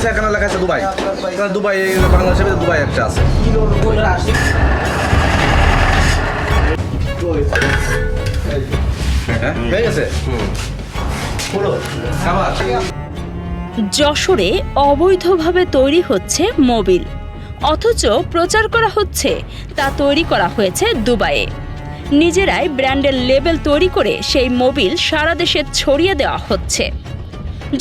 আছে, এখানে লেখা আছে দুবাই। দুবাই বাংলাদেশের ভিতরে দুবাই একটা আছে। হয়ে গেছে। যশোরে অবৈধভাবে তৈরি হচ্ছে মোবিল, অথচ প্রচার করা হচ্ছে তা তৈরি করা হয়েছে দুবাইয়ে। নিজেরাই ব্র্যান্ডের লেবেল তৈরি করে সেই মোবিল সারা দেশে ছড়িয়ে দেওয়া হচ্ছে।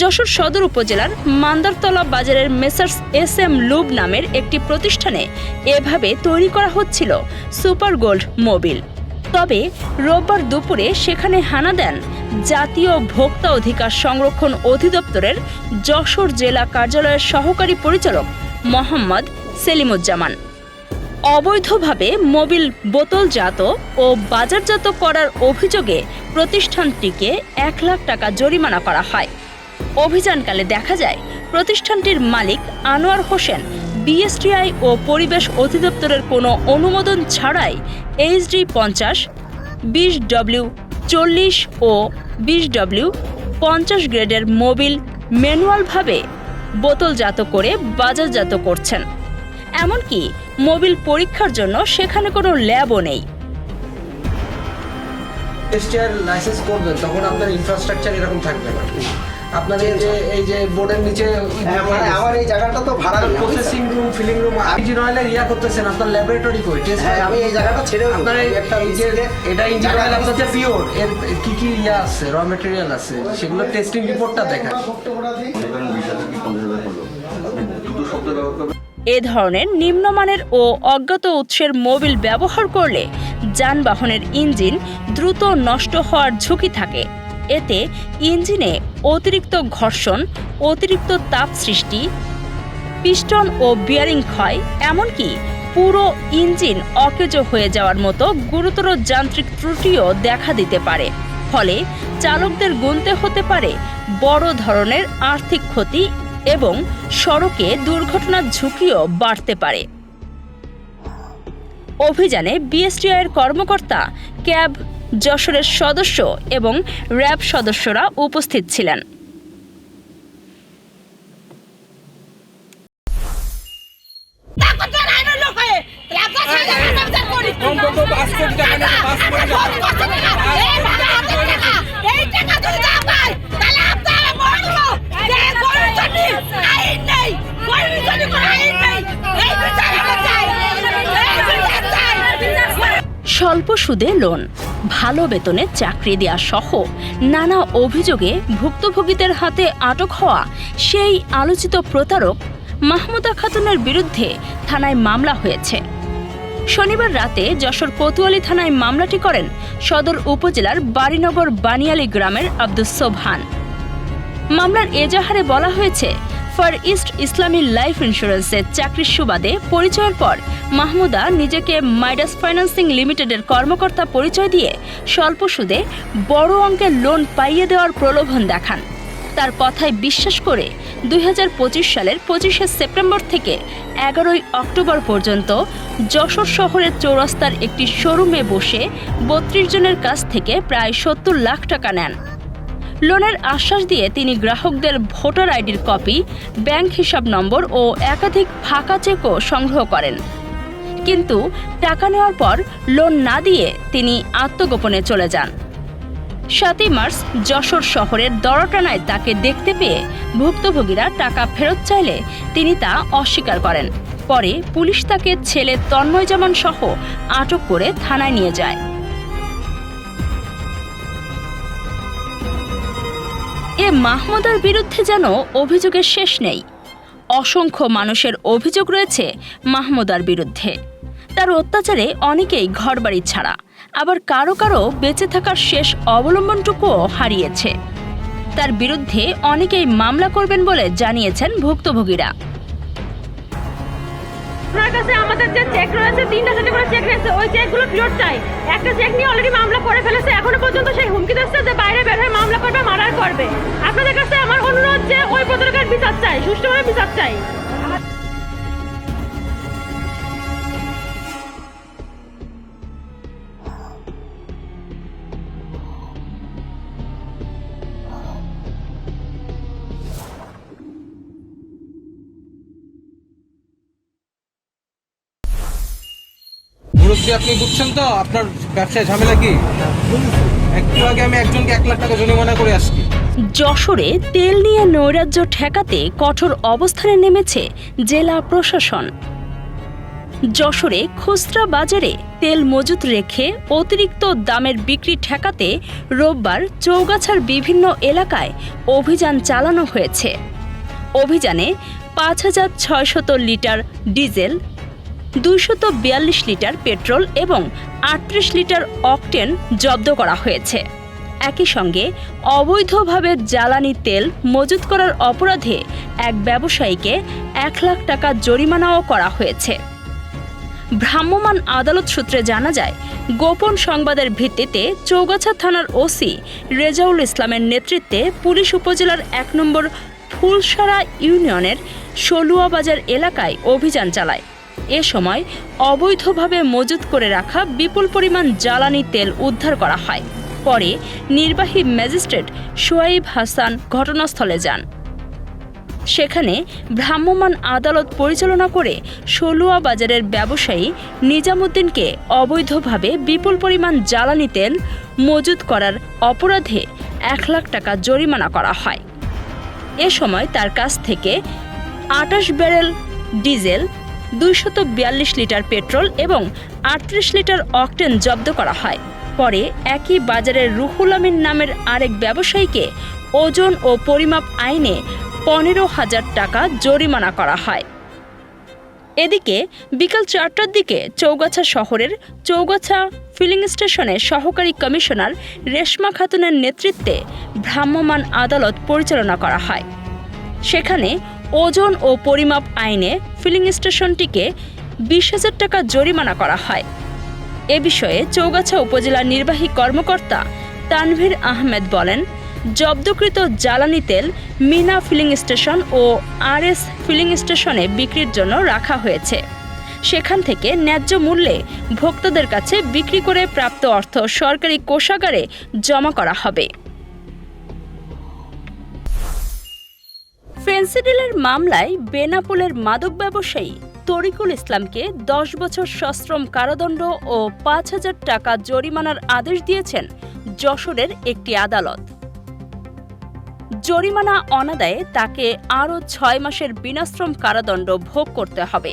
যশোর সদর উপজেলার মান্দারতলা বাজারের মেসার্স SM লুব নামের একটি প্রতিষ্ঠানে এভাবে তৈরি করা হচ্ছিল সুপার গোল্ড মোবিল। তবে রোববার দুপুরে সেখানে হানা দেন জাতীয় ভোক্তা অধিকার সংরক্ষণ অধিদপ্তরের যশোর জেলা কার্যালয়ের সহকারী পরিচালক মোহাম্মদ সেলিমুজ্জামান। অবৈধভাবে মোবিল বোতলজাত ও বাজারজাত করার অভিযোগে প্রতিষ্ঠানটিকে 1 লাখ টাকা জরিমানা করা হয়। অভিযানকালে দেখা যায় প্রতিষ্ঠানটির মালিক আনোয়ার হোসেন BSTI ও পরিবেশ অধিদপ্তরের কোনো অনুমোদন ছাড়াই HD 50, 20W 40 ও 20W 50 গ্রেডের মোবিল ম্যানুয়ালভাবে বোতলজাত করে বাজারজাত করছেন। এমনকি মোবিল পরীক্ষার জন্য সেখানে কোনো ল্যাবও নেই। STR লাইসেন্স করবেন তখন আপনার ইনফ্রাস্ট্রাকচার এরকম থাকবে না। আপনার এই যে বোর্ডের নিচে আমার এই জায়গাটা তো ভাড়া processing room, filling room, engine অয়েলের ইয়া করতেছেন, আপনার ল্যাবরেটরি কই টেস্ট। আমি এই জায়গাটা ছেড়ে আপনার এই যে এটা ইঞ্জিন অয়েল আপনার যে পিওর এর কি ইয়া আছে, র ম্যাটেরিয়াল আছে, সেগুলো টেস্টিং রিপোর্টটা দেখান। এ ধরনের নিম্নমানের ও অজ্ঞাত উৎসের মোবিল ব্যবহার করলে যানবাহনের ইঞ্জিন দ্রুত নষ্ট হওয়ার ঝুঁকি থাকে। এতে ইঞ্জিনে অতিরিক্ত ঘর্ষণ, অতিরিক্ত তাপ সৃষ্টি, পিস্টন ও বিয়ারিং ক্ষয়, এমনকি পুরো ইঞ্জিন অকেজো হয়ে যাওয়ার মতো গুরুতর যান্ত্রিক ত্রুটিও দেখা দিতে পারে। ফলে চালকদের গুনতে হতে পারে বড় ধরনের আর্থিক ক্ষতি এবং সড়কে দুর্ঘটনার ঝুঁকিও বাড়তে পারে। অভিযানে BSTI-এর কর্মকর্তা, ক্যাব যশোরের সদস্য এবং র্যাব সদস্যরা উপস্থিত ছিলেন। স্বল্প সুদে লোন, ভালো বেতনে চাকরি দেয়া সহ নানা অভিযোগে ভুক্তভোগীদের হাতে আটক হওয়া সেই আলোচিত প্রতারক মাহমুদা খাতুনের বিরুদ্ধে থানায় মামলা হয়েছে। শনিবার রাতে যশোর কোতোয়ালি থানায় মামলাটি করেন সদর উপজেলার বাড়িনগর বানিয়ালী গ্রামের আব্দুস সোবহান। মামলার এজাহারে বলা হয়েছে, ফর ইস্ট ইসলামী লাইফ ইন্স্যুরেন্সের চাকরির সুবাদে পরিচয়ের পর মাহমুদা নিজেকে মাইডাস ফাইন্যান্সিং লিমিটেডের কর্মকর্তা পরিচয় দিয়ে স্বল্প সুদে বড় অঙ্কের লোন পাইয়ে দেওয়ার প্রলোভন দেখান। তার কথায় বিশ্বাস করে 2025 সালের 25শে সেপ্টেম্বর থেকে 11ই অক্টোবর পর্যন্ত যশোর শহরের চৌরাস্তার একটি শোরুমে বসে 32 জনের কাছ থেকে প্রায় 70 লাখ টাকা নেন। লোনের আশ্বাস দিয়ে তিনি গ্রাহকদের ভোটার আইডির কপি, ব্যাংক হিসাব নম্বর ও একাধিক ফাঁকা চেকও সংগ্রহ করেন। কিন্তু টাকা নেওয়ার পর লোন না দিয়ে তিনি আত্মগোপনে চলে যান। 7ই মার্চ যশোর শহরের দরটানায় তাকে দেখতে পেয়ে ভুক্তভোগীরা টাকা ফেরত চাইলে তিনি তা অস্বীকার করেন। পরে পুলিশ তাকে ছেলে তন্ময় জামান সহ আটক করে থানায় নিয়ে যায়। এ মাহমুদার বিরুদ্ধে যেন অভিযোগের শেষ নেই। অসংখ্য মানুষের অভিযোগ রয়েছে মাহমুদার বিরুদ্ধে। তার অত্যাচারে অনেকেই ঘরবাড়ি ছাড়া, আবার কারো কারো বেঁচে থাকার শেষ অবলম্বনটুকুও হারিয়েছে। তার বিরুদ্ধে অনেকেই মামলা করবেন বলে জানিয়েছেন ভুক্তভোগীরা। আপনার কাছে আমাদের যে চেক রয়েছে, 3টা সেটে করে চেক রয়েছে, ওই চেকগুলো ফেরত চাই। একটা চেক নিয়ে অলরেডি মামলা করে ফেলেছে, এখনো পর্যন্ত সেই হুমকি দিচ্ছে যে বাইরে বের হয়ে মামলা করবে, মার্ডার করবে। আপনাদের কাছে আমার অনুরোধ যে ওই প্রতারকের বিচার চাই, সুষ্ঠুভাবে বিচার চাই। মুরব্বী আপনি বুঝছেন তো আপনার ব্যবসায় ঝামেলা কি? একটু আগে আমি একজনকে 1 লাখ টাকা জরিমানা করে আসছি। যশোরে তেল নিয়ে নৈরাজ্য ঠেকাতে কঠোর অবস্থানে নেমেছে জেলা প্রশাসন। যশোরে খুচরা বাজারে তেল মজুত রেখে অতিরিক্ত দামের বিক্রি ঠেকাতে রোববার চৌগাছার বিভিন্ন এলাকায় অভিযান চালানো হয়েছে। অভিযানে 5,600 লিটার ডিজেল, 242 লিটার পেট্রোল এবং 38 লিটার অকটেন জব্দ করা হয়েছে। একই সঙ্গে অবৈধভাবে জ্বালানি তেল মজুত করার অপরাধে এক ব্যবসায়ীকে 1 লাখ টাকা জরিমানাও করা হয়েছে। ভ্রাম্যমাণ আদালত সূত্রে জানা যায়, গোপন সংবাদের ভিত্তিতে চৌগাছা থানার ওসি রেজাউল ইসলামের নেতৃত্বে পুলিশ উপজেলার 1 নম্বর ফুলসারা ইউনিয়নের সলুয়া বাজার এলাকায় অভিযান চালায়। এ সময় অবৈধভাবে মজুত করে রাখা বিপুল পরিমাণ জ্বালানি তেল উদ্ধার করা হয়। পরে নির্বাহী ম্যাজিস্ট্রেট সোয়াইব হাসান ঘটনাস্থলে যান। সেখানে ভ্রাম্যমাণ আদালত পরিচালনা করে সলুয়া বাজারের ব্যবসায়ী নিজামুদ্দিনকে অবৈধভাবে বিপুল পরিমাণ জ্বালানি তেল মজুত করার অপরাধে 1 লাখ টাকা জরিমানা করা হয়। এ সময় তার কাছ থেকে 28 ব্যারেল ডিজেল, 242 লিটার পেট্রোল এবং 38 লিটার অকটেন জব্দ করা হয়। পরে একই বাজারের রুহুল আমিন নামের আরেক ব্যবসায়ীকে ওজন ও পরিমাপ আইনে 15,000 টাকা জরিমানা করা হয়। এদিকে বিকাল 4টার দিকে চৌগাছা শহরের চৌগাছা ফিলিং স্টেশনে সহকারী কমিশনার রেশমা খাতুনের নেতৃত্বে ভ্রাম্যমাণ আদালত পরিচালনা করা হয়। সেখানে ওজন ও পরিমাপ আইনে ফিলিং স্টেশনটিকে 20,000 টাকা জরিমানা করা হয়। এ বিষয়ে চৌগাছা উপজেলা নির্বাহী কর্মকর্তা তানভীর আহমেদ বলেন, জব্দকৃত জ্বালানি তেল মিনা ফিলিং স্টেশন ও RS ফিলিং স্টেশনে বিক্রির জন্য রাখা হয়েছে। সেখান থেকে ন্যায্য মূল্যে ভোক্তাদের কাছে বিক্রি করে প্রাপ্ত অর্থ সরকারি কোষাগারে জমা করা হবে। ফেন্সিডিলের মামলায় বেনাপোলের মাদক ব্যবসায়ী তরিকুল ইসলামকে 10 বছর সশ্রম কারাদণ্ড ও 5,000 টাকা জরিমানার আদেশ দিয়েছেন যশোরের একটি আদালত। জরিমানা অনাদায়ে তাকে আরও 6 মাসের বিনাশ্রম কারাদণ্ড ভোগ করতে হবে।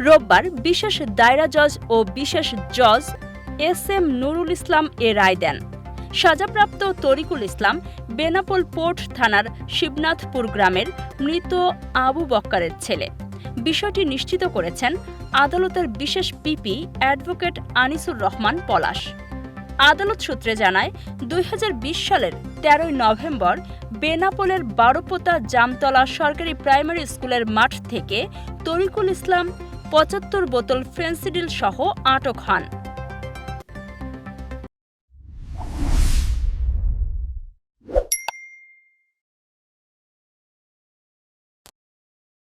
রোববার বিশেষ দায়রা জজ ও বিশেষ জজ SM নুরুল ইসলাম এ রায় দেন। সাজাপ্রাপ্ত তরিকুল ইসলাম বেনাপোল পোর্ট থানার শিবনাথপুর গ্রামের মৃত আবু বক্কারের ছেলে। বিষয়টি নিশ্চিত করেছেন আদালতের বিশেষ পিপি অ্যাডভোকেট আনিসুর রহমান পলাশ। আদালত সূত্রে জানায়, 2020 সালের 13 নভেম্বর বেনাপোলের বারোপোতা জামতলা সরকারি প্রাইমারি স্কুলের মাঠ থেকে তরিকুল ইসলাম 75 বোতল ফেন্সিডিল সহ আটক হন।